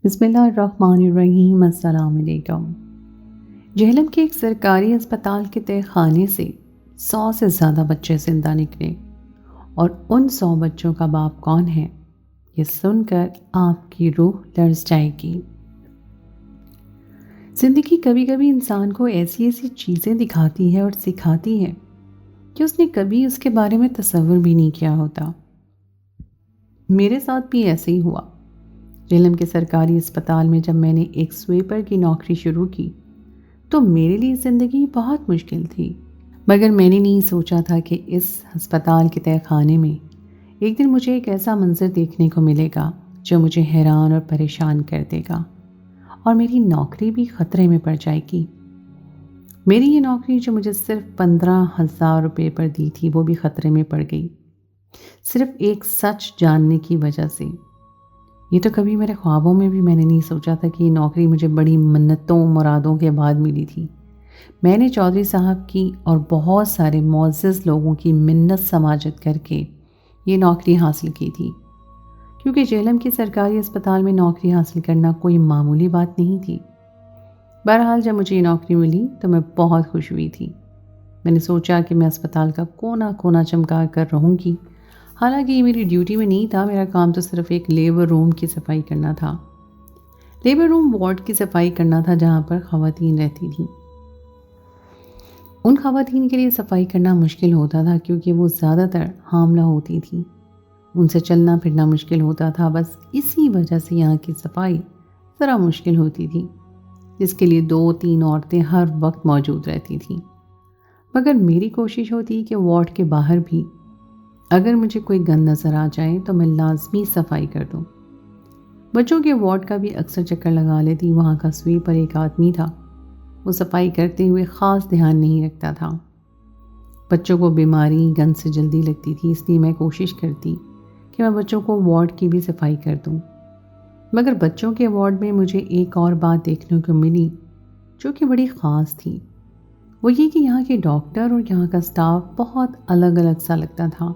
بسم اللہ الرحمن الرحیم۔ السلام علیکم۔ جہلم کے ایک سرکاری اسپتال کے تہہ خانے سے 100 سے زیادہ بچے زندہ نکلے، اور ان 100 بچوں کا باپ کون ہے یہ سن کر آپ کی روح لرز جائے گی۔ زندگی کبھی کبھی انسان کو ایسی ایسی چیزیں دکھاتی ہے اور سکھاتی ہے کہ اس نے کبھی اس کے بارے میں تصور بھی نہیں کیا ہوتا۔ میرے ساتھ بھی ایسے ہی ہوا۔ جہلم کے سرکاری اسپتال میں جب میں نے ایک سویپر کی نوکری شروع کی تو میرے لیے زندگی بہت مشکل تھی، مگر میں نے نہیں سوچا تھا کہ اس ہسپتال کے تہہ خانے میں ایک دن مجھے ایک ایسا منظر دیکھنے کو ملے گا جو مجھے حیران اور پریشان کر دے گا، اور میری نوکری بھی خطرے میں پڑ جائے گی۔ میری یہ نوکری جو مجھے صرف 15,000 روپے پر دی تھی وہ بھی خطرے میں پڑ گئی، صرف ایک سچ جاننے کی وجہ سے۔ یہ تو کبھی میرے خوابوں میں بھی میں نے نہیں سوچا تھا کہ یہ نوکری مجھے بڑی منتوں مرادوں کے بعد ملی تھی۔ میں نے چودھری صاحب کی اور بہت سارے معزز لوگوں کی منت سماجت کر کے یہ نوکری حاصل کی تھی، کیونکہ جہلم کے سرکاری اسپتال میں نوکری حاصل کرنا کوئی معمولی بات نہیں تھی۔ بہرحال جب مجھے یہ نوکری ملی تو میں بہت خوش ہوئی تھی۔ میں نے سوچا کہ میں اسپتال کا کونا کونا چمکا کر رہوں گی۔ حالانکہ یہ میری ڈیوٹی میں نہیں تھا، میرا کام تو صرف ایک لیبر روم کی صفائی کرنا تھا۔ لیبر روم وارڈ کی صفائی کرنا تھا جہاں پر خواتین رہتی تھیں۔ ان خواتین کے لیے صفائی کرنا مشکل ہوتا تھا کیونکہ وہ زیادہ تر حاملہ ہوتی تھیں، ان سے چلنا پھرنا مشکل ہوتا تھا۔ بس اسی وجہ سے یہاں کی صفائی ذرا مشکل ہوتی تھی، جس کے لیے 2-3 عورتیں ہر وقت موجود رہتی تھیں۔ مگر میری کوشش ہوتی کہ وارڈ کے باہر بھی اگر مجھے کوئی گند نظر آ جائے تو میں لازمی صفائی کر دوں۔ بچوں کے وارڈ کا بھی اکثر چکر لگا لیتی۔ وہاں کا سویپر ایک آدمی تھا، وہ صفائی کرتے ہوئے خاص دھیان نہیں رکھتا تھا۔ بچوں کو بیماری گند سے جلدی لگتی تھی، اس لیے میں کوشش کرتی کہ میں بچوں کو وارڈ کی بھی صفائی کر دوں۔ مگر بچوں کے وارڈ میں مجھے ایک اور بات دیکھنے کو ملی جو کہ بڑی خاص تھی، وہ یہ کہ یہاں کے ڈاکٹر اور یہاں کا سٹاف بہت الگ الگ سا لگتا تھا۔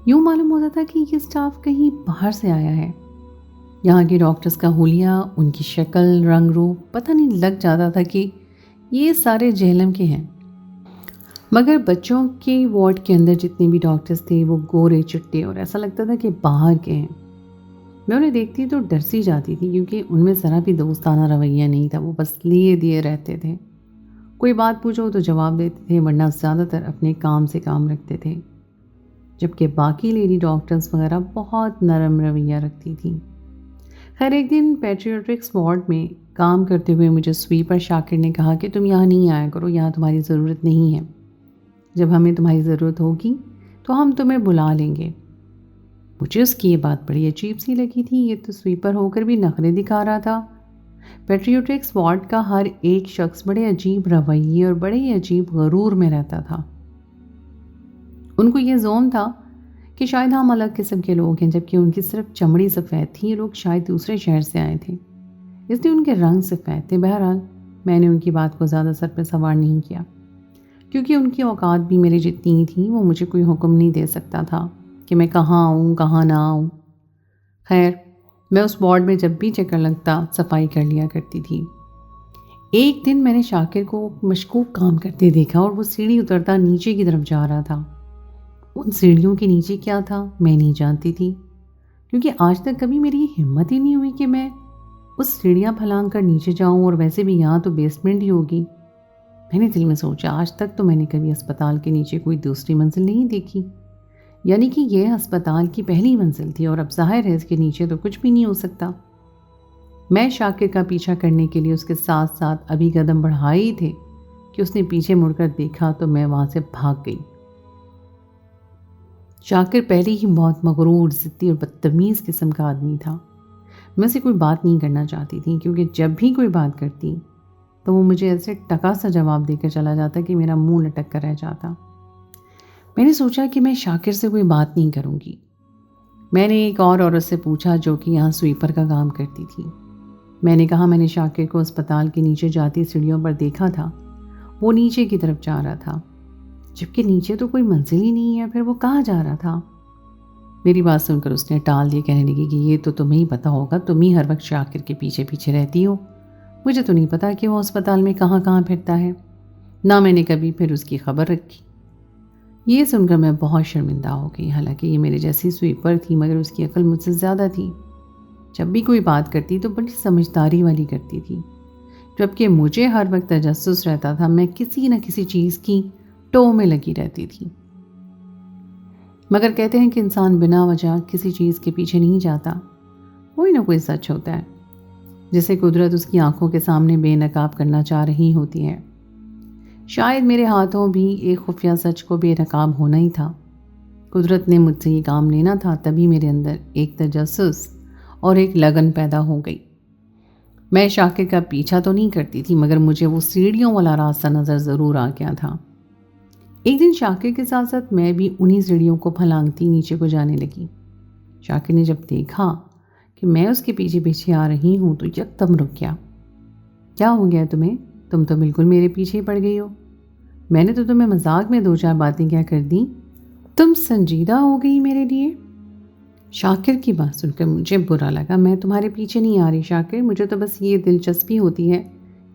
یوں معلوم ہوتا تھا کہ یہ سٹاف کہیں باہر سے آیا ہے۔ یہاں کے ڈاکٹرز کا حلیہ، ان کی شکل، رنگ روپ پتہ نہیں لگ جاتا تھا کہ یہ سارے جہلم کے ہیں۔ مگر بچوں کے وارڈ کے اندر جتنے بھی ڈاکٹرز تھے وہ گورے چٹے اور ایسا لگتا تھا کہ باہر کے ہیں۔ میں انہیں دیکھتی تو ڈر سی جاتی تھی کیونکہ ان میں ذرا بھی دوستانہ رویہ نہیں تھا، وہ بس لیے دیے رہتے تھے۔ کوئی بات پوچھو تو جواب دیتے تھے، ورنہ زیادہ تر اپنے کام سے کام رکھتے تھے، جبکہ باقی لیڈی ڈاکٹرز وغیرہ بہت نرم رویہ رکھتی تھیں۔ خیر ایک دن پیٹریوٹکس وارڈ میں کام کرتے ہوئے مجھے سویپر شاکر نے کہا کہ تم یہاں نہیں آیا کرو، یہاں تمہاری ضرورت نہیں ہے، جب ہمیں تمہاری ضرورت ہوگی تو ہم تمہیں بلا لیں گے۔ مجھے اس کی یہ بات بڑی عجیب سی لگی تھی، یہ تو سویپر ہو کر بھی نخرے دکھا رہا تھا۔ پیٹریوٹکس وارڈ کا ہر ایک شخص بڑے عجیب رویے اور بڑے عجیب غرور میں رہتا تھا۔ ان کو یہ زوم تھا کہ شاید ہم الگ قسم کے لوگ ہیں، جبکہ ان کی صرف چمڑی سفید تھی۔ یہ لوگ شاید دوسرے شہر سے آئے تھے، اس لیے ان کے رنگ سفید تھے۔ بہرحال میں نے ان کی بات کو زیادہ سر پہ سوار نہیں کیا، کیونکہ ان کی اوقات بھی میری جتنی ہی تھی۔ وہ مجھے کوئی حکم نہیں دے سکتا تھا کہ میں کہاں آؤں کہاں نہ آؤں۔ خیر میں اس وارڈ میں جب بھی چکر لگتا صفائی کر لیا کرتی تھی۔ ایک دن میں نے شاکر کو مشکوک کام کرتے دیکھا اور وہ سیڑھی اترتا نیچے کی طرف جا رہا تھا۔ ان سیڑھیوں کے نیچے کیا تھا میں نہیں جانتی تھی، کیونکہ آج تک کبھی میری یہ ہمت ہی نہیں ہوئی کہ میں اس سیڑھیاں پھلانگ کر نیچے جاؤں، اور ویسے بھی یہاں تو بیسمنٹ ہی ہوگی۔ میں نے دل میں سوچا آج تک تو میں نے کبھی اسپتال کے نیچے کوئی دوسری منزل نہیں دیکھی، یعنی کہ یہ اسپتال کی پہلی منزل تھی، اور اب ظاہر ہے اس کے نیچے تو کچھ بھی نہیں ہو سکتا۔ میں شاکر کا پیچھا کرنے کے لیے اس کے ساتھ ساتھ ابھی قدم بڑھائے ہی تھے کہ اس نے پیچھے مڑ کر دیکھا تو میں وہاں سے بھاگ گئی۔ شاکر پہلے ہی بہت مغرور، ضدی اور بدتمیز قسم کا آدمی تھا۔ میں اسے کوئی بات نہیں کرنا چاہتی تھی، کیونکہ جب بھی کوئی بات کرتی تو وہ مجھے ایسے ٹکا سا جواب دے کر چلا جاتا کہ میرا منہ لٹک کر رہ جاتا۔ میں نے سوچا کہ میں شاکر سے کوئی بات نہیں کروں گی۔ میں نے ایک اور عورت سے پوچھا جو کہ یہاں سویپر کا کام کرتی تھی۔ میں نے کہا میں نے شاکر کو اسپتال کے نیچے جاتی سیڑھیوں پر دیکھا تھا، وہ نیچے کی طرف جا رہا تھا، جبکہ نیچے تو کوئی منزل ہی نہیں ہے، پھر وہ کہاں جا رہا تھا؟ میری بات سن کر اس نے ٹال دیے، کہنے لگی کہ یہ تو تمہیں ہی پتہ ہوگا، تم ہی ہر وقت شاکر کے پیچھے پیچھے رہتی ہو، مجھے تو نہیں پتا کہ وہ اسپتال میں کہاں کہاں پھرتا ہے، نہ میں نے کبھی پھر اس کی خبر رکھی۔ یہ سن کر میں بہت شرمندہ ہو گئی، حالانکہ یہ میرے جیسی سویپر تھی مگر اس کی عقل مجھ سے زیادہ تھی۔ جب بھی کوئی بات کرتی تو بڑی سمجھداری والی کرتی تھی، جبکہ مجھے ہر وقت تجسس رہتا تھا، میں کسی نہ کسی چیز کی ٹو میں لگی رہتی تھی۔ مگر کہتے ہیں کہ انسان بنا وجہ کسی چیز کے پیچھے نہیں جاتا، کوئی نہ کوئی سچ ہوتا ہے جسے قدرت اس کی آنکھوں کے سامنے بے نقاب کرنا چاہ رہی ہوتی ہے۔ شاید میرے ہاتھوں بھی ایک خفیہ سچ کو بے نقاب ہونا ہی تھا۔ قدرت نے مجھ سے یہ کام لینا تھا، تبھی میرے اندر ایک تجسس اور ایک لگن پیدا ہو گئی۔ میں شاکر کا پیچھا تو نہیں کرتی تھی، مگر مجھے وہ سیڑھیوں والا راستہ نظر ضرور آ گیا تھا۔ ایک دن شاکر کے ساتھ ساتھ میں بھی انہی سیڑھیوں کو پھلانگتی نیچے کو جانے لگی۔ شاکر نے جب دیکھا کہ میں اس کے پیچھے پیچھے آ رہی ہوں تو یکدم رک گیا۔ کیا ہو گیا تمہیں؟ تم تو بالکل میرے پیچھے ہی پڑ گئی ہو، میں نے تو تمہیں مذاق میں 2-4 باتیں کیا کر دیں، تم سنجیدہ ہو گئی میرے لیے۔ شاکر کی بات سن کر مجھے برا لگا۔ میں تمہارے پیچھے نہیں آ رہی شاکر، مجھے تو بس یہ دلچسپی ہوتی ہے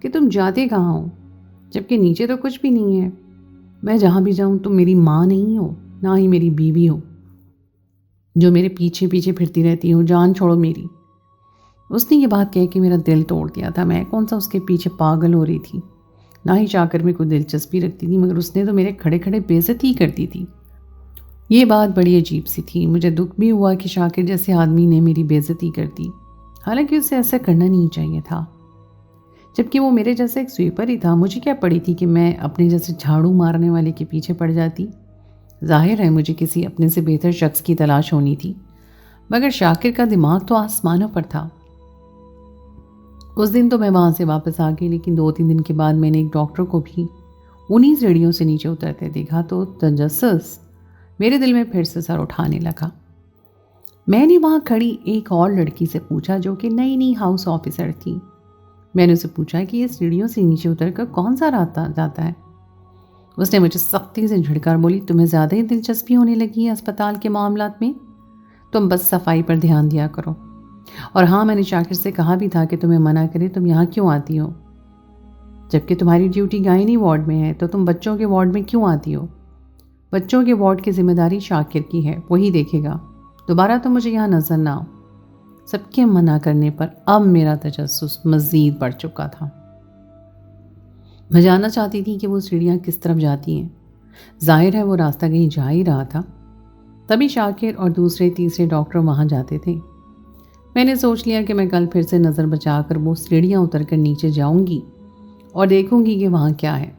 کہ تم جاتے کہاں ہو، جبکہ نیچے تو کچھ بھی نہیں ہے۔ میں جہاں بھی جاؤں تم میری ماں نہیں ہو، نہ ہی میری بیوی ہو جو میرے پیچھے پیچھے پھرتی رہتی ہو، جان چھوڑو میری۔ اس نے یہ بات کہہ کے میرا دل توڑ دیا تھا۔ میں کون سا اس کے پیچھے پاگل ہو رہی تھی، نہ ہی شاکر میں کوئی دلچسپی رکھتی تھی، مگر اس نے تو میرے کھڑے کھڑے بے عزتی کر دی تھی۔ یہ بات بڑی عجیب سی تھی، مجھے دکھ بھی ہوا کہ شاکر جیسے آدمی نے میری بے عزتی کر دی، حالانکہ اسے ایسا کرنا نہیں چاہیے تھا، جبکہ وہ میرے جیسا ایک سویپر ہی تھا۔ مجھے کیا پڑی تھی کہ میں اپنے جیسے جھاڑو مارنے والے کے پیچھے پڑ جاتی۔ ظاہر ہے مجھے کسی اپنے سے بہتر شخص کی تلاش ہونی تھی، مگر شاکر کا دماغ تو آسمانوں پر تھا۔ اس دن تو میں وہاں سے واپس آ گئی، لیکن 2-3 دن کے بعد میں نے ایک ڈاکٹر کو بھی انہی سیڑھیوں سے نیچے اترتے دیکھا تو تجسس میرے دل میں پھر سے سر اٹھانے لگا۔ میں نے وہاں کھڑی ایک اور لڑکی سے پوچھا جو کہ نئی نئی ہاؤس آفیسر تھی۔ میں نے اسے پوچھا کہ یہ سیڑھیوں سے نیچے اتر کر کون سا راستہ جاتا ہے؟ اس نے مجھے سختی سے جھڑکار بولی، تمہیں زیادہ ہی دلچسپی ہونے لگی ہے اسپتال کے معاملات میں، تم بس صفائی پر دھیان دیا کرو۔ اور ہاں، میں نے شاکر سے کہا بھی تھا کہ تمہیں منع کرے، تم یہاں کیوں آتی ہو؟ جبکہ تمہاری ڈیوٹی گائنی وارڈ میں ہے تو تم بچوں کے وارڈ میں کیوں آتی ہو؟ بچوں کے وارڈ کی ذمہ داری شاکر کی ہے، وہی دیکھے گا، دوبارہ تو مجھے یہاں نظر نہ آؤ۔ سب کے منع کرنے پر اب میرا تجسس مزید بڑھ چکا تھا۔ میں جاننا چاہتی تھی کہ وہ سیڑھیاں کس طرف جاتی ہیں۔ ظاہر ہے وہ راستہ کہیں جا ہی رہا تھا، تبھی شاکر اور دوسرے تیسرے ڈاکٹر وہاں جاتے تھے۔ میں نے سوچ لیا کہ میں کل پھر سے نظر بچا کر وہ سیڑھیاں اتر کر نیچے جاؤں گی اور دیکھوں گی کہ وہاں کیا ہے۔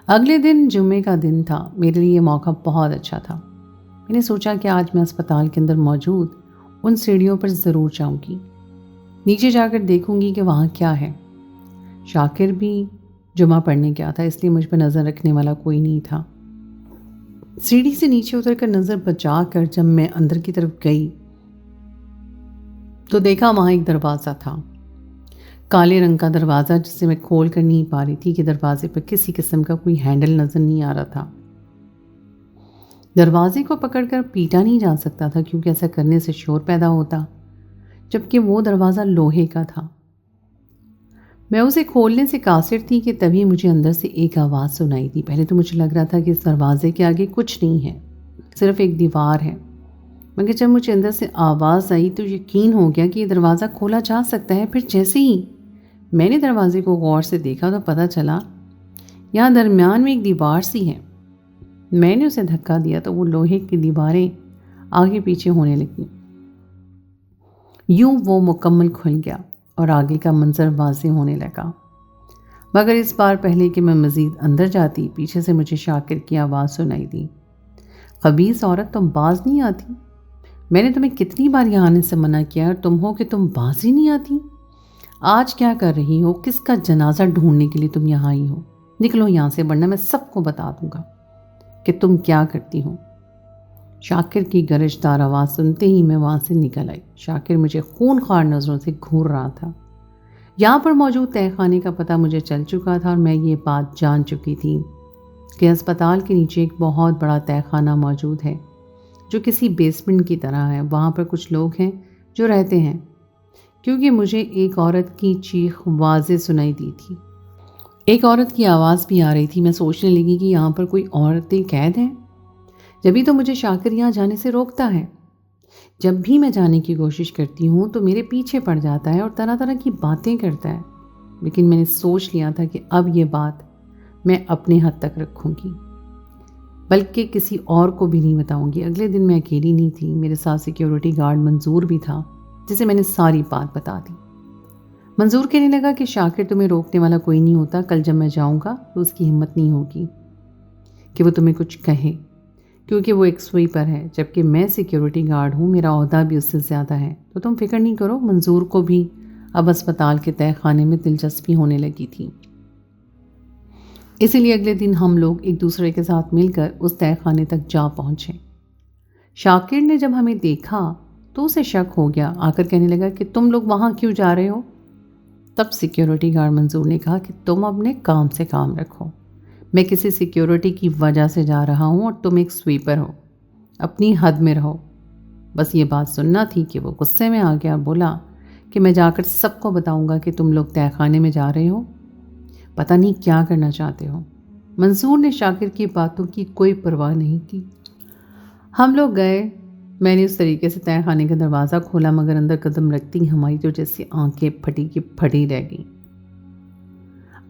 اگلے دن جمعے کا دن تھا، میرے لیے یہ موقع بہت اچھا تھا۔ میں نے سوچا کہ آج میں اسپتال کے اندر موجود ان سیڑھیوں پر ضرور جاؤں گی، نیچے جا کر دیکھوں گی کہ وہاں کیا ہے۔ شاکر بھی جمعہ پڑھنے گیا تھا، اس لیے مجھ پر نظر رکھنے والا کوئی نہیں تھا۔ سیڑھی سے نیچے اتر کر نظر بچا کر جب میں اندر کی طرف گئی تو دیکھا وہاں ایک دروازہ تھا، کالے رنگ کا دروازہ جسے میں کھول کر نہیں پا رہی تھی کہ دروازے پر کسی قسم کا کوئی ہینڈل نظر نہیں آ رہا تھا۔ دروازے کو پکڑ کر پیٹا نہیں جا سکتا تھا کیونکہ ایسا کرنے سے شور پیدا ہوتا، جبکہ وہ دروازہ لوہے کا تھا۔ میں اسے کھولنے سے قاصر تھی کہ تبھی مجھے اندر سے ایک آواز سنائی دی۔ پہلے تو مجھے لگ رہا تھا کہ اس دروازے کے آگے کچھ نہیں ہے، صرف ایک دیوار ہے، مگر جب مجھے اندر سے آواز آئی تو یقین ہو گیا کہ یہ دروازہ کھولا جا سکتا ہے۔ پھر جیسے ہی میں نے دروازے کو غور سے دیکھا تو پتہ چلا یہاں درمیان میں ایک دیوار سی ہے۔ میں نے اسے دھکا دیا تو وہ لوہے کی دیواریں آگے پیچھے ہونے لگیں، یوں وہ مکمل کھل گیا اور آگے کا منظر واضح ہونے لگا۔ مگر اس بار پہلے کہ میں مزید اندر جاتی، پیچھے سے مجھے شاکر کی آواز سنائی دی، خبیث عورت، تم باز نہیں آتی؟ میں نے تمہیں کتنی بار یہاں آنے سے منع کیا اور تم ہو کہ تم باز ہی نہیں آتی۔ آج کیا کر رہی ہو؟ کس کا جنازہ ڈھونڈنے کے لیے تم یہاں آئی ہو؟ نکلو یہاں سے ورنہ میں سب کو بتا دوں گا کہ تم کیا کرتی ہو۔ شاکر کی گرجدار آواز سنتے ہی میں وہاں سے نکل آئی۔ شاکر مجھے خون خوار نظروں سے گھور رہا تھا۔ یہاں پر موجود تہہ خانے کا پتہ مجھے چل چکا تھا اور میں یہ بات جان چکی تھی کہ اسپتال کے نیچے ایک بہت بڑا تہہ خانہ موجود ہے جو کسی بیسمنٹ کی طرح ہے. وہاں پر کچھ لوگ ہیں جو رہتے ہیں. کیونکہ مجھے ایک عورت کی چیخ واضح سنائی دی تھی. ایک عورت کی آواز بھی آ رہی تھی. میں سوچنے لگی کہ یہاں پر کوئی عورتیں قید ہیں. جبھی تو مجھے شاکر یہاں جانے سے روکتا ہے. جب بھی میں جانے کی کوشش کرتی ہوں تو میرے پیچھے پڑ جاتا ہے اور طرح طرح کی باتیں کرتا ہے. لیکن میں نے سوچ لیا تھا کہ اب یہ بات میں اپنے حد تک رکھوں گی، بلکہ کسی اور کو بھی نہیں بتاؤں گی. اگلے دن میں اکیلی نہیں تھی. میرے ساتھ سیکیورٹی گارڈ منظور بھی تھا، جسے میں نے ساری بات بتا دی. منظور کہنے لگا کہ شاکر تمہیں روکنے والا کوئی نہیں ہوتا. کل جب میں جاؤں گا تو اس کی ہمت نہیں ہوگی کہ وہ تمہیں کچھ کہے، کیونکہ وہ ایک سویپر ہے، جبکہ میں سیکیورٹی گارڈ ہوں. میرا عہدہ بھی اس سے زیادہ ہے. تو تم فکر نہیں کرو. منظور کو بھی اب اسپتال کے تہہ خانے میں دلچسپی ہونے لگی تھی. اسی لیے اگلے دن ہم لوگ ایک دوسرے کے ساتھ مل کر اس تہہ خانے تک جا پہنچے. شاکر نے جب ہمیں دیکھا تو اسے شک ہو گیا. آ کر کہنے لگا کہ تم لوگ وہاں کیوں جا رہے ہو؟ تب سیکیورٹی گارڈ منظور نے کہا کہ تم اپنے کام سے کام رکھو. میں کسی سیکیورٹی کی وجہ سے جا رہا ہوں اور تم ایک سویپر ہو. اپنی حد میں رہو. بس یہ بات سننا تھی کہ وہ غصے میں آ گیا اور بولا کہ میں جا کر سب کو بتاؤں گا کہ تم لوگ تہہ خانے میں جا رہے ہو. پتہ نہیں کیا کرنا چاہتے ہو. منظور نے شاکر کی باتوں کی کوئی پرواہ نہیں کی. ہم لوگ گئے. میں نے اس طریقے سے تہہ خانے کا دروازہ کھولا، مگر اندر قدم رکھتی ہماری تو جیسی آنکھیں پھٹی کی پھٹی رہ گئیں.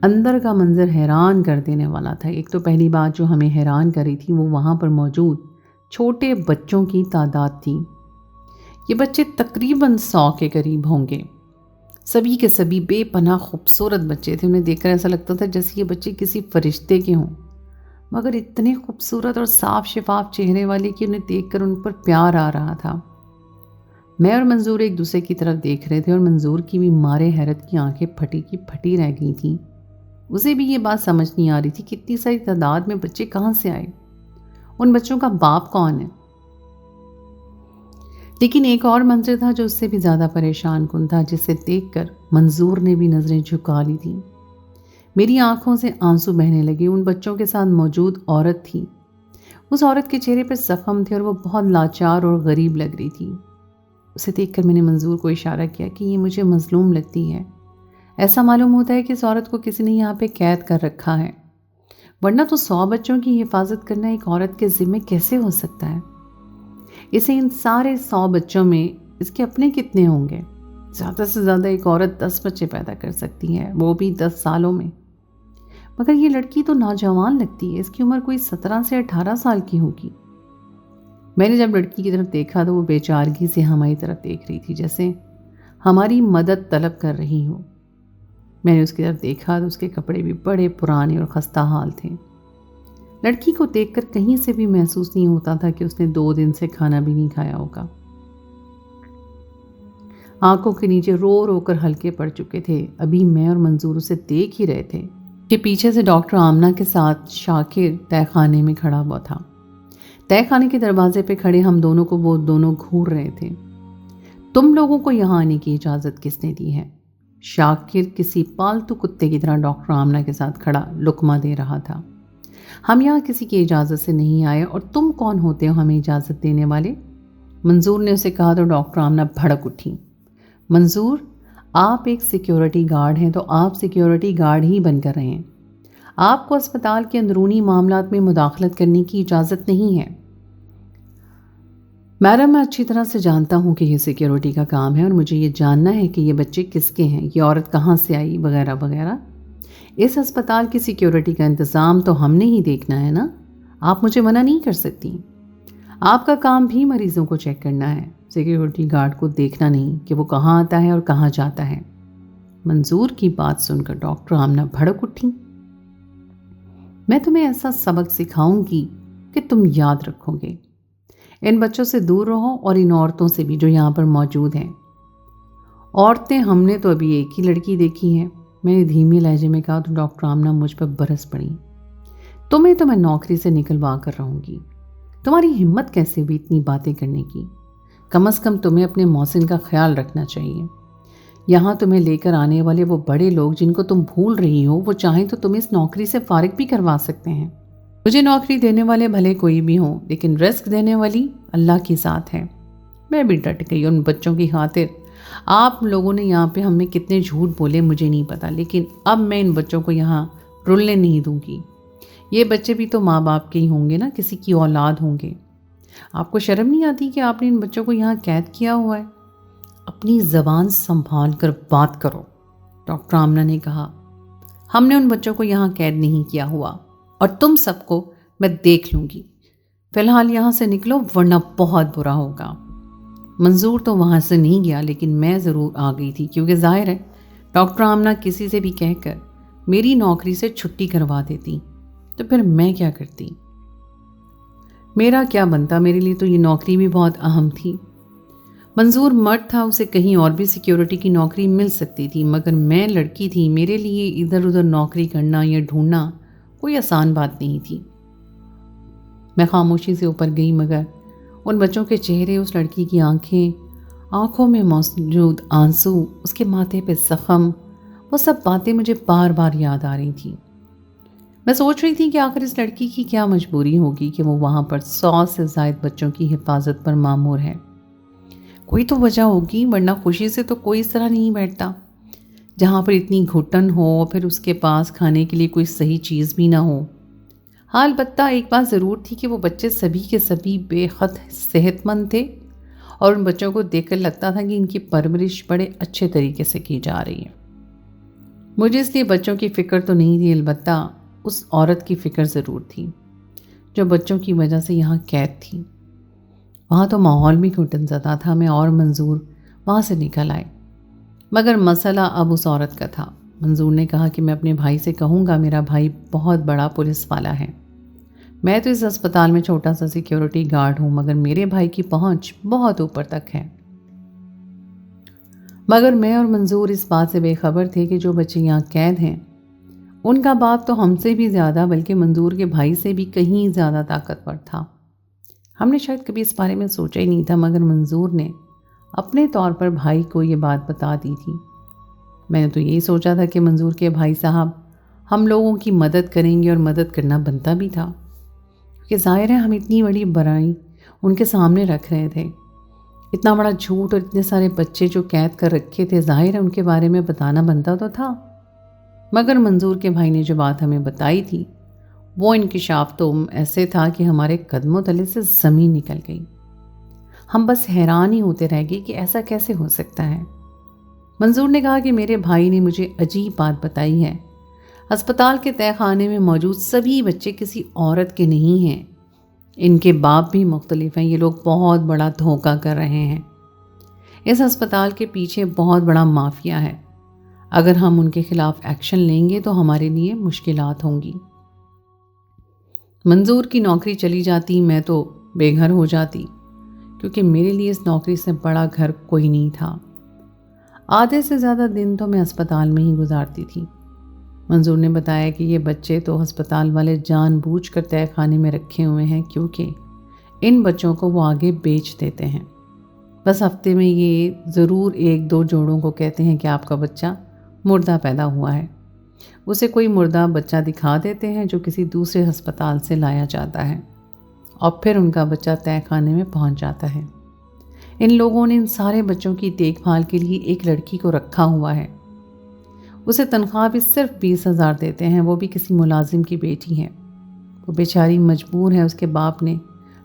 اندر کا منظر حیران کر دینے والا تھا. ایک تو پہلی بات جو ہمیں حیران کر رہی تھی وہ وہاں پر موجود چھوٹے بچوں کی تعداد تھی. یہ بچے تقریباً 100 کے قریب ہوں گے. سبھی کے سبھی بے پناہ خوبصورت بچے تھے. انہیں دیکھ کر ایسا لگتا تھا جیسے یہ بچے کسی فرشتے کے ہوں، مگر اتنے خوبصورت اور صاف شفاف چہرے والے کہ انہیں دیکھ کر ان پر پیار آ رہا تھا. میں اور منظور ایک دوسرے کی طرف دیکھ رہے تھے اور منظور کی بھی مارے حیرت کی آنکھیں پھٹی کی پھٹی رہ گئی تھیں. اسے بھی یہ بات سمجھ نہیں آ رہی تھی کہ اتنی ساری تعداد میں بچے کہاں سے آئے. ان بچوں کا باپ کون ہے؟ لیکن ایک اور منظر تھا جو اس سے بھی زیادہ پریشان کن تھا، جسے دیکھ کر منظور نے بھی نظریں جھکا لی تھیں. میری آنکھوں سے آنسو بہنے لگے. ان بچوں کے ساتھ موجود عورت تھی. اس عورت کے چہرے پر زخم تھے اور وہ بہت لاچار اور غریب لگ رہی تھی. اسے دیکھ کر میں نے منظور کو اشارہ کیا کہ یہ مجھے مظلوم لگتی ہے. ایسا معلوم ہوتا ہے کہ اس عورت کو کسی نے یہاں پہ قید کر رکھا ہے، ورنہ تو 100 بچوں کی حفاظت کرنا ایک عورت کے ذمے کیسے ہو سکتا ہے؟ اسے ان سارے 100 بچوں میں اس کے اپنے کتنے ہوں گے؟ زیادہ سے زیادہ ایک عورت 10 بچے پیدا کر سکتی ہے، وہ بھی 10 سالوں میں. مگر یہ لڑکی تو نوجوان لگتی ہے. اس کی عمر کوئی 17 سے 18 سال کی ہوگی. میں نے جب لڑکی کی طرف دیکھا تو وہ بے چارگی سے ہماری طرف دیکھ رہی تھی، جیسے ہماری مدد طلب کر رہی ہو. میں نے اس کی طرف دیکھا تو اس کے کپڑے بھی بڑے پرانے اور خستہ حال تھے. لڑکی کو دیکھ کر کہیں سے بھی محسوس نہیں ہوتا تھا کہ اس نے 2 دن سے کھانا بھی نہیں کھایا ہوگا. آنکھوں کے نیچے رو رو کر ہلکے پڑ چکے تھے. ابھی میں اور منظور اسے دیکھ ہی رہے تھے کہ پیچھے سے ڈاکٹر آمنہ کے ساتھ شاکر تہہ خانے میں کھڑا ہوا تھا. تہہ خانے کے دروازے پہ کھڑے ہم دونوں کو وہ دونوں گھور رہے تھے. تم لوگوں کو یہاں آنے کی اجازت کس نے دی ہے؟ شاکر کسی پالتو کتے کی طرح ڈاکٹر آمنہ کے ساتھ کھڑا لقمہ دے رہا تھا. ہم یہاں کسی کی اجازت سے نہیں آئے، اور تم کون ہوتے ہو ہمیں اجازت دینے والے؟ منظور نے اسے کہا تو ڈاکٹر آمنہ بھڑک اٹھی. منظور، آپ ایک سیکیورٹی گارڈ ہیں تو آپ سیکیورٹی گارڈ ہی بن کر رہیں. آپ کو اسپتال کے اندرونی معاملات میں مداخلت کرنے کی اجازت نہیں ہے. میڈم، میں اچھی طرح سے جانتا ہوں کہ یہ سیکیورٹی کا کام ہے اور مجھے یہ جاننا ہے کہ یہ بچے کس کے ہیں، یہ عورت کہاں سے آئی، وغیرہ وغیرہ. اس اسپتال کی سیکیورٹی کا انتظام تو ہم نے ہی دیکھنا ہے نا. آپ مجھے منع نہیں کر سکتی. آپ کا کام بھی مریضوں کو چیک کرنا ہے، سیکیورٹی گارڈ کو دیکھنا نہیں کہ وہ کہاں آتا ہے اور کہاں جاتا ہے. منظور کی بات سن کر ڈاکٹر آمنہ بھڑک اٹھی. میں تمہیں ایسا سبق سکھاؤں گی کہ تم یاد رکھو گے. ان بچوں سے دور رہو اور ان عورتوں سے بھی جو یہاں پر موجود ہیں. عورتیں ہم نے تو ابھی ایک ہی لڑکی دیکھی ہے. میں نے دھیمی لہجے میں کہا تو ڈاکٹر آمنہ مجھ پر برس پڑی. تمہیں تو میں نوکری سے نکلوا کر رہوں گی. تمہاری ہمت کیسے ہوئی اتنی باتیں کرنے کی؟ کم از کم تمہیں اپنے محسن کا خیال رکھنا چاہیے. یہاں تمہیں لے کر آنے والے وہ بڑے لوگ جن کو تم بھول رہی ہو، وہ چاہیں تو تمہیں اس نوکری سے فارغ بھی کروا سکتے ہیں. مجھے نوکری دینے والے بھلے کوئی بھی ہوں، لیکن رزق دینے والی اللہ کی ذات ہے۔ میں بھی ڈٹ گئی ان بچوں کی خاطر۔ آپ لوگوں نے یہاں پہ ہمیں کتنے جھوٹ بولے مجھے نہیں پتا، لیکن اب میں ان بچوں کو یہاں رلنے نہیں دوں گی۔ یہ بچے بھی تو ماں باپ کے ہی ہوں گے نا، کسی کی اولاد ہوں گے۔ آپ کو شرم نہیں آتی کہ آپ نے ان بچوں کو یہاں قید کیا ہوا ہے؟ اپنی زبان سنبھال کر بات کرو، ڈاکٹر آمنہ نے کہا۔ ہم نے ان بچوں کو یہاں قید نہیں کیا ہوا، اور تم سب کو میں دیکھ لوں گی۔ فی الحال یہاں سے نکلو ورنہ بہت برا ہوگا۔ منظور تو وہاں سے نہیں گیا، لیکن میں ضرور آ گئی تھی، کیونکہ ظاہر ہے ڈاکٹر آمنہ کسی سے بھی کہہ کر میری نوکری سے چھٹی کروا دیتی تو پھر میں کیا کرتی؟ میرا کیا بنتا؟ میرے لیے تو یہ نوکری بھی بہت اہم تھی۔ منظور مرد تھا، اسے کہیں اور بھی سیکیورٹی کی نوکری مل سکتی تھی، مگر میں لڑکی تھی، میرے لیے ادھر ادھر نوکری کرنا یا ڈھونڈنا کوئی آسان بات نہیں تھی۔ میں خاموشی سے اوپر گئی، مگر ان بچوں کے چہرے، اس لڑکی کی آنکھوں میں موجود آنسو، اس کے ماتھے پہ زخم، وہ سب باتیں مجھے بار بار یاد آ رہی تھیں۔ میں سوچ رہی تھی کہ آخر اس لڑکی کی کیا مجبوری ہوگی کہ وہ وہاں پر 100 سے زائد بچوں کی حفاظت پر مامور ہے۔ کوئی تو وجہ ہوگی، ورنہ خوشی سے تو کوئی اس طرح نہیں بیٹھتا جہاں پر اتنی گھٹن ہو، پھر اس کے پاس کھانے کے لیے کوئی صحیح چیز بھی نہ ہو۔ البتہ ایک بات ضرور تھی کہ وہ بچے سبھی کے سبھی بے حد صحت مند تھے، اور ان بچوں کو دیکھ کر لگتا تھا کہ ان کی پرورش بڑے اچھے طریقے سے کی جا رہی ہے۔ مجھے اس لیے بچوں کی فکر تو نہیں تھی، البتہ اس عورت کی فکر ضرور تھی جو بچوں کی وجہ سے یہاں قید تھی۔ وہاں تو ماحول بھی گھٹن زدہ تھا۔ میں اور منظور وہاں سے نکل آئے، مگر مسئلہ اب اس عورت کا تھا۔ منظور نے کہا کہ میں اپنے بھائی سے کہوں گا، میرا بھائی بہت بڑا پولیس والا ہے۔ میں تو اس ہسپتال میں چھوٹا سا سیکیورٹی گارڈ ہوں، مگر میرے بھائی کی پہنچ بہت اوپر تک ہے۔ مگر میں اور منظور اس بات سے بے خبر تھے کہ جو بچے یہاں قید ہیں ان کا باپ تو ہم سے بھی زیادہ، بلکہ منظور کے بھائی سے بھی کہیں زیادہ طاقتور تھا۔ ہم نے شاید کبھی اس بارے میں سوچا ہی نہیں تھا، مگر منظور نے اپنے طور پر بھائی کو یہ بات بتا دی تھی۔ میں نے تو یہی سوچا تھا کہ منظور کے بھائی صاحب ہم لوگوں کی مدد کریں گے، اور مدد کرنا بنتا بھی تھا، کیونکہ ظاہر ہے ہم اتنی بڑی برائی ان کے سامنے رکھ رہے تھے، اتنا بڑا جھوٹ، اور اتنے سارے بچے جو قید کر رکھے تھے، ظاہر ہے ان کے بارے میں بتانا بنتا تو تھا۔ مگر منظور کے بھائی نے جو بات ہمیں بتائی تھی وہ انکشاف تو ایسے تھا کہ ہمارے قدموں تلے سے زمین نکل گئی۔ ہم بس حیران ہی ہوتے رہ گئے کہ ایسا کیسے ہو سکتا ہے۔ منظور نے کہا کہ میرے بھائی نے مجھے عجیب بات بتائی ہے، ہسپتال کے تہہ خانے میں موجود سبھی بچے کسی عورت کے نہیں ہیں، ان کے باپ بھی مختلف ہیں، یہ لوگ بہت بڑا دھوکہ کر رہے ہیں، اس ہسپتال کے پیچھے بہت بڑا مافیا ہے، اگر ہم ان کے خلاف ایکشن لیں گے تو ہمارے لیے مشکلات ہوں گی۔ منظور کی نوکری چلی جاتی، میں تو بے گھر ہو جاتی، کیونکہ میرے لیے اس نوکری سے بڑا گھر کوئی نہیں تھا۔ آدھے سے زیادہ دن تو میں ہسپتال میں ہی گزارتی تھی۔ منظور نے بتایا کہ یہ بچے تو ہسپتال والے جان بوجھ کر تہہ خانے میں رکھے ہوئے ہیں، کیونکہ ان بچوں کو وہ آگے بیچ دیتے ہیں۔ بس ہفتے میں یہ ضرور 1-2 جوڑوں کو کہتے ہیں کہ آپ کا بچہ مردہ پیدا ہوا ہے، اسے کوئی مردہ بچہ دکھا دیتے ہیں جو کسی دوسرے ہسپتال سے لایا جاتا ہے، اور پھر ان کا بچہ تہہ خانے میں پہنچ جاتا ہے۔ ان لوگوں نے ان سارے بچوں کی دیکھ بھال کے لیے ایک لڑکی کو رکھا ہوا ہے، اسے تنخواہ بھی صرف 20,000 دیتے ہیں، وہ بھی کسی ملازم کی بیٹی ہے۔ وہ بیچاری مجبور ہے، اس کے باپ نے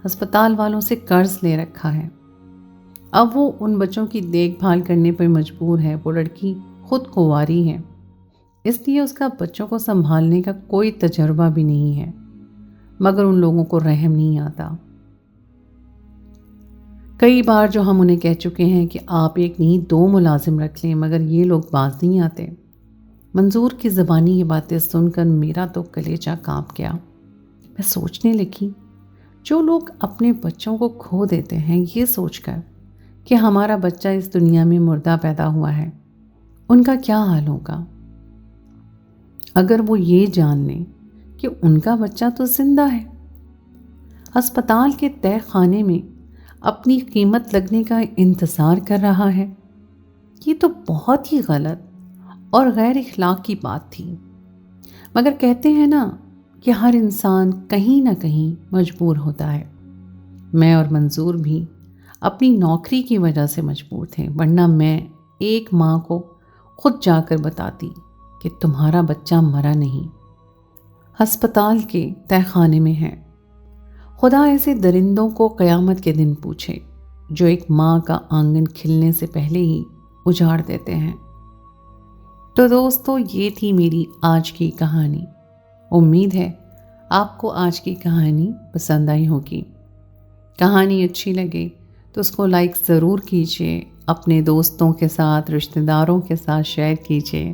ہسپتال والوں سے قرض لے رکھا ہے، اب وہ ان بچوں کی دیکھ بھال کرنے پر مجبور ہے۔ وہ لڑکی خود کنواری ہے، اس لیے اس کا بچوں کو سنبھالنے کا کوئی تجربہ بھی نہیں ہے، مگر ان لوگوں کو رحم نہیں آتا۔ کئی بار جو ہم انہیں کہہ چکے ہیں کہ آپ 1 نہیں 2 ملازم رکھ لیں، مگر یہ لوگ باز نہیں آتے۔ منظور کی زبانی یہ باتیں سن کر میرا تو کلیجہ کانپ گیا۔ میں سوچنے لگی، جو لوگ اپنے بچوں کو کھو دیتے ہیں یہ سوچ کر کہ ہمارا بچہ اس دنیا میں مردہ پیدا ہوا ہے، ان کا کیا حال ہوگا اگر وہ یہ جان لیں کہ ان کا بچہ تو زندہ ہے، ہسپتال کے تہہ خانے میں اپنی قیمت لگنے کا انتظار کر رہا ہے۔ یہ تو بہت ہی غلط اور غیر اخلاق کی بات تھی، مگر کہتے ہیں نا کہ ہر انسان کہیں نہ کہیں مجبور ہوتا ہے۔ میں اور منظور بھی اپنی نوکری کی وجہ سے مجبور تھے، ورنہ میں ایک ماں کو خود جا کر بتاتی کہ تمہارا بچہ مرا نہیں، ہسپتال کے تہہ خانے میں ہے۔ خدا ایسے درندوں کو قیامت کے دن پوچھے جو ایک ماں کا آنگن کھلنے سے پہلے ہی اجاڑ دیتے ہیں۔ تو دوستو، یہ تھی میری آج کی کہانی۔ امید ہے آپ کو آج کی کہانی پسند آئی ہوگی۔ کہانی اچھی لگے تو اس کو لائک ضرور کیجیے، اپنے دوستوں کے ساتھ، رشتہ داروں کے ساتھ شیئر کیجیے،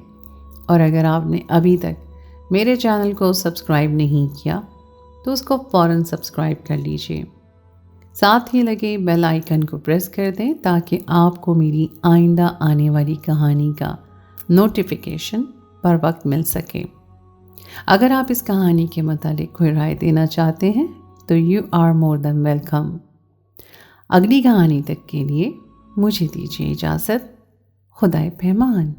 اور اگر آپ نے ابھی تک میرے چینل کو سبسکرائب نہیں کیا تو اس کو فوراً سبسکرائب کر لیجیے، ساتھ ہی لگے بیل آئیکن کو پریس کر دیں تاکہ آپ کو میری آئندہ آنے والی کہانی کا نوٹیفیکیشن پر وقت مل سکے۔ اگر آپ اس کہانی کے متعلق کوئی رائے دینا چاہتے ہیں تو you are more than welcome. اگلی کہانی تک کے لیے مجھے دیجیے اجازت۔ خدائے پیمان۔